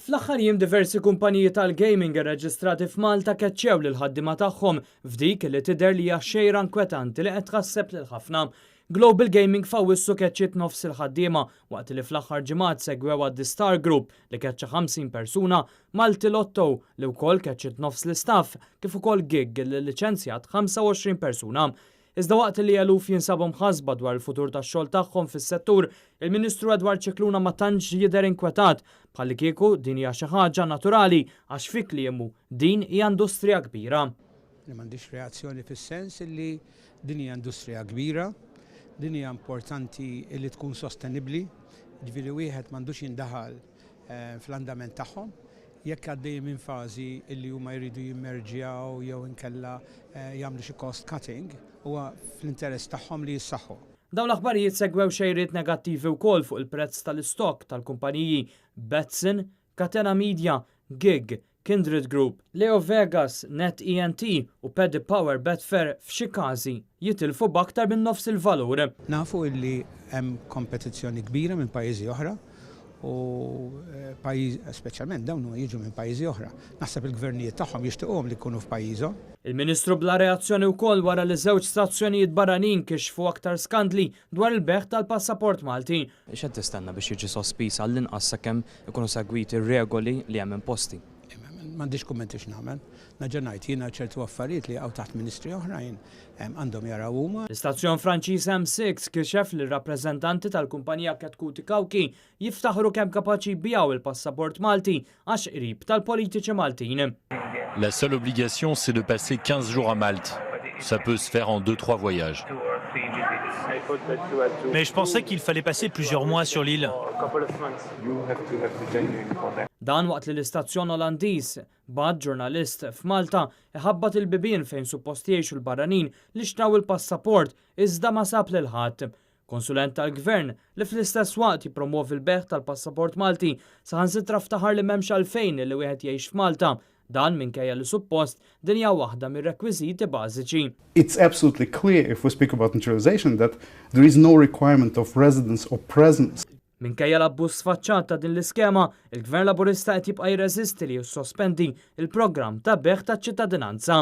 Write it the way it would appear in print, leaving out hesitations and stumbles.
Fl-aħħar jiem diversi kumpaniji tal-gaming irreġistrati f'Malta keċċew lil ħaddiema tagħhom f'dik li tidher li hija xejra inkwetanti li qed tħasseb lil ħafna. Global Gaming fawissu keċċiet nofs il-ħaddiema waqt li fl-aħħar ġimgħat segwew għad Star Group li keċċa 50 persuna, Malti Lotto li wkoll keċċiet nofs l-istaff kif ukoll Gig li liċenzjat 25 persuna. Iżda waqt li eluf jinsabu mħasba dwar il-futur tax-xogħol tagħhom fis-settur, il-Ministru Edward Scicluna ma tantx jidher inkwetat bħalli kieku din hija xi ħaġa naturali għax fi kliemu din hija industrija kbira. M'għandix reazzjoni fis-sens li din hija industrija kbira, din hija importanti li tkun sostenibbli, ġifieri wieħed m'għandux jindaħal fl-andament tagħhom. Jekk għaddej minn fażi illi huma jridu jimmerġjaw jew inkella jagħmlu xi cost cutting, huwa fl-interess tagħhom li jissaħħu. Dawn l-aħbarijiet segwew xejriet negattivi wkoll fuq il-prezz tal-istok tal-kumpaniji Betson, Catena Media, Gig, Kindred Group, Leo Vegas, Net ENT u Paddy Power Betfair f'xi każi jitilfu b'aktar minn nofs il-valur. Nafu illi hemm kompetizzjoni kbira minn pajjiżi oħra u speċjalment dawn jiġu minn pajjiżi oħra. Naħseb il-gvernijiet tagħhom jixtiequhom li jkunu f'pajjiżhom. Il-Ministru bla reazzjoni wkoll wara li żewġ stazzjonijiet barranin kixfu aktar skandli dwar il-beħ tal-passaport Malti. X'qed tistenna biex jiġi sospiż għall-inqas sakemm ikunu segwiti r-regoli li hemm imposti? M'għandix kummenti x'nagħmel. Naġa ngħid jiena ċertu affarijiet li hawn taħt ministri oħrajn għandhom jaraw huma. L-istazzjon Franċiż M6 kixef li r-rappreżentanti tal-kumpanija Ketkuti Kawki jiftaħru kemm kapaċi jbijaw il-passaport Malti għax qrib tal-politiċi Maltin. La seule obligation, c'est de passer 15 jours à Malte. Ça peut se faire en 2-3 voyages. Mais je pensais qu'il fallait passer plusieurs mois sur l'île. Dan waqt li l-istazzjon Olandiż bad ġurnalist f'Malta iħabbat il-bibien fejn suppost jgħixu l-barranin li xtraw il-passaport iżda ma sab lil ħadd. Konsulent tal-Gvern li fl-istess waqt jippromovi l-beħ tal-passaport Malti saħansitra ftaħar li m'hemmx għalfejn li wieħed jgħix f'Malta. Dan minkejja li suppost din hija waħda mir-rekwiżiti bażiċi. It's absolutely clear if we speak about naturalization that there is no requirement of residence or presence. Minkejja l-abbuż sfaċċat ta' din l-iskema, il-Gvern Laburista qed jibqa' jirreżisti li jissospendi il-programm ta' beħ taċ-ċittadinanza.